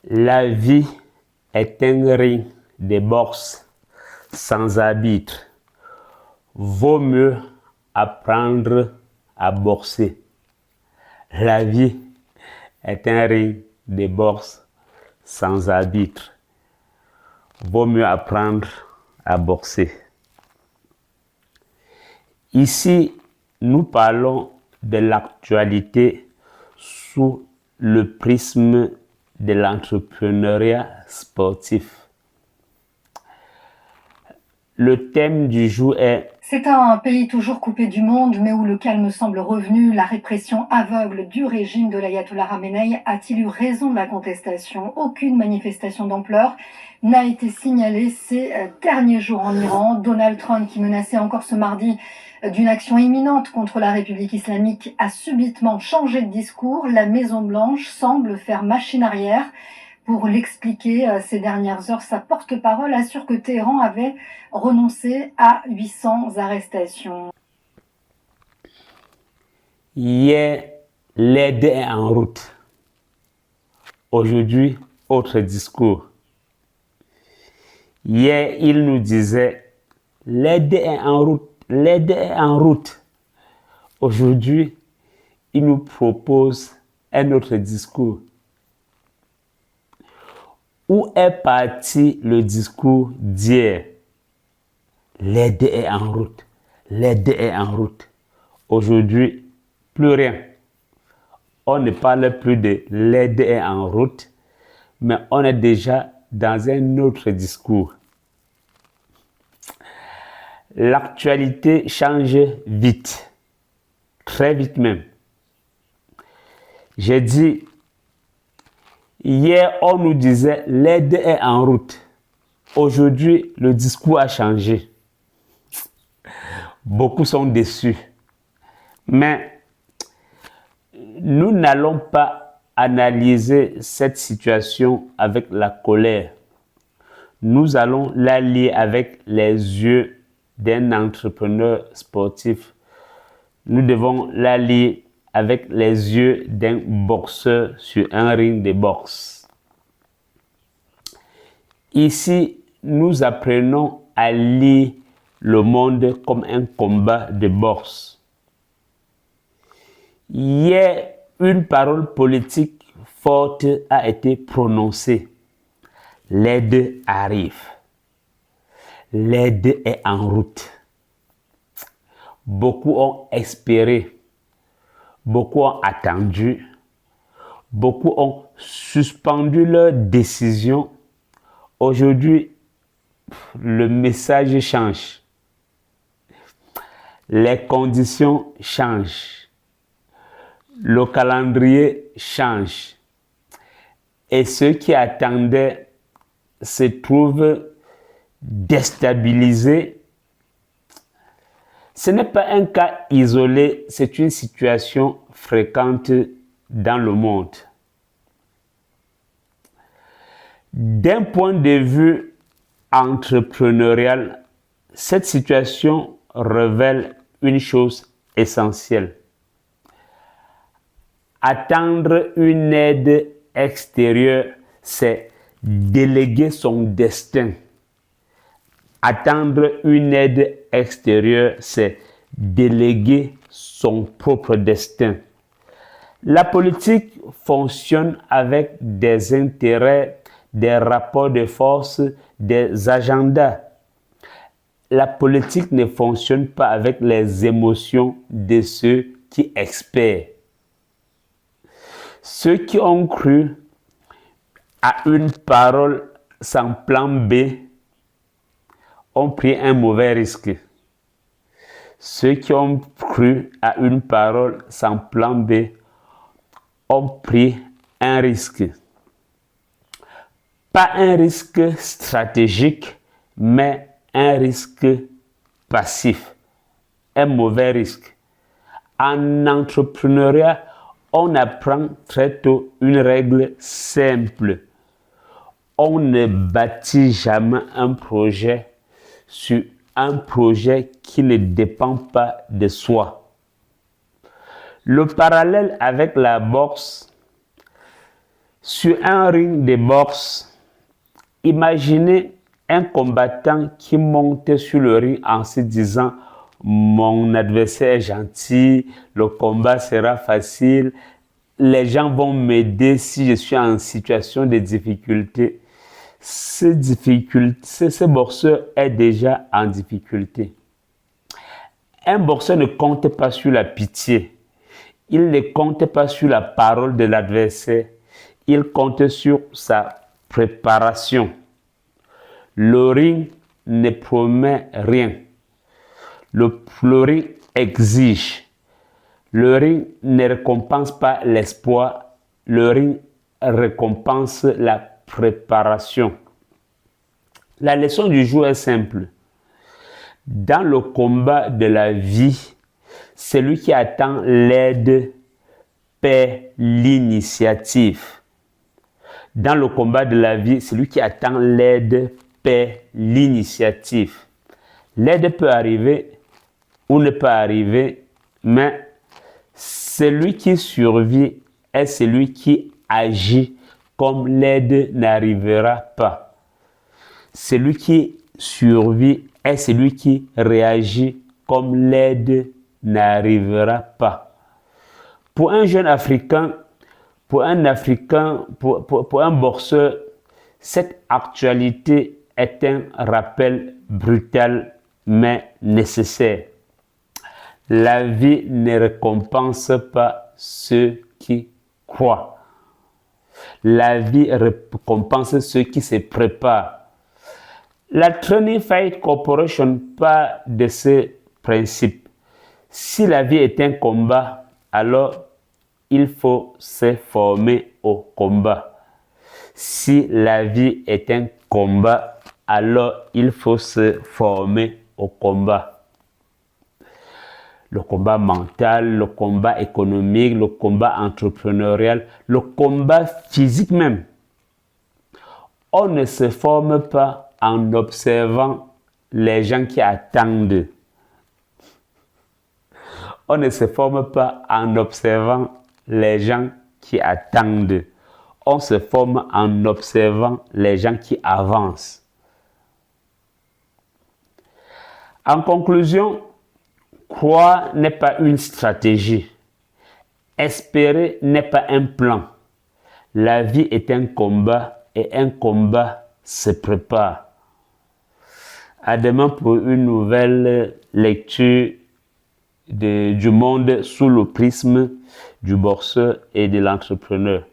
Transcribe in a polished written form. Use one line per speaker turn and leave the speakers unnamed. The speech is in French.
La vie est un ring de boxe sans arbitre. Vaut mieux apprendre à boxer. La vie est un ring de boxe sans arbitre. Vaut mieux apprendre à boxer. Ici, nous parlons de l'actualité sous le prisme de l'entrepreneuriat sportif. Le thème du jour est
C'est un pays toujours coupé du monde, mais où le calme semble revenu. La répression aveugle du régime de l'ayatollah Khamenei a-t-il eu raison de la contestation? Aucune manifestation d'ampleur n'a été signalée ces derniers jours en Iran. Donald Trump, qui menaçait encore ce mardi d'une action imminente contre la République islamique, a subitement changé de discours. La Maison-Blanche semble faire machine arrière. Pour l'expliquer ces dernières heures, sa porte-parole assure que Téhéran avait renoncé à 800 arrestations.
hier, l'aide est en route. Aujourd'hui, autre discours. Hier, il nous disait l'aide est en route, l'aide est en route. Aujourd'hui, il nous propose un autre discours. Où est parti le discours d'hier? L'aide est en route, l'aide est en route. Aujourd'hui, plus rien. On ne parle plus de l'aide est en route, mais on est déjà dans un autre discours. L'actualité change vite, très vite même. J'ai dit, hier on nous disait l'aide est en route. Aujourd'hui, le discours a changé. Beaucoup sont déçus. Mais nous n'allons pas analyser cette situation avec la colère. Nous allons la lier avec les yeux d'un entrepreneur sportif. Nous devons la lier avec les yeux d'un boxeur sur un ring de boxe. Ici, nous apprenons à lire le monde comme un combat de boxe. Hier, une parole politique forte a été prononcée. L'aide arrive. L'aide est en route. Beaucoup ont espéré. Beaucoup ont attendu. Beaucoup ont suspendu leur décision. Aujourd'hui, le message change. Les conditions changent. Le calendrier change. Et ceux qui attendaient se trouvent déstabilisés. Ce n'est pas un cas isolé, c'est une situation fréquente dans le monde. D'un point de vue entrepreneurial, cette situation révèle une chose essentielle. Attendre une aide extérieure, c'est déléguer son destin. Attendre une aide extérieure, c'est déléguer son propre destin. La politique fonctionne avec des intérêts, des rapports de force, des agendas. La politique ne fonctionne pas avec les émotions de ceux qui espèrent. Ceux qui ont cru à une parole sans plan B ont pris un mauvais risque. Ceux qui ont cru à une parole sans plan B ont pris un risque. Pas un risque stratégique, mais un risque passif. Un mauvais risque. En entrepreneuriat, on apprend très tôt une règle simple. On ne bâtit jamais un projet sur un projet qui ne dépend pas de soi. Le parallèle avec la boxe Sur un ring de boxe, imaginez un combattant qui monte sur le ring en se disant « Mon adversaire est gentil, le combat sera facile, les gens vont m'aider si je suis en situation de difficulté. » Ce boxeur est déjà en difficulté. Un boxeur ne compte pas sur la pitié. Il ne compte pas sur la parole de l'adversaire. Il compte sur sa préparation. Le ring ne promet rien. Le ring exige. Le ring ne récompense pas l'espoir. Le ring récompense la préparation. La leçon du jour est simple. Dans le combat de la vie, celui qui attend l'aide perd l'initiative. Dans le combat de la vie, celui qui attend l'aide perd l'initiative. L'aide peut arriver ou ne pas arriver, mais celui qui survit est celui qui agit comme l'aide n'arrivera pas. Celui qui survit est celui qui réagit comme l'aide n'arrivera pas. Pour un jeune Africain, pour un boxeur, cette actualité est un rappel brutal mais nécessaire. La vie ne récompense pas ceux qui croient. La vie récompense ceux qui se préparent. La Training Fight Corporation part de ce principe. Si la vie est un combat, alors il faut se former au combat. Si la vie est un combat, alors il faut se former au combat. Le combat mental, le combat économique, le combat entrepreneurial, le combat physique même. On ne se forme pas en observant les gens qui attendent. On ne se forme pas en observant les gens qui attendent. On se forme en observant les gens qui avancent. En conclusion, croire n'est pas une stratégie. Espérer n'est pas un plan. La vie est un combat et un combat se prépare. À demain pour une nouvelle lecture du monde sous le prisme du boxeur et de l'entrepreneur.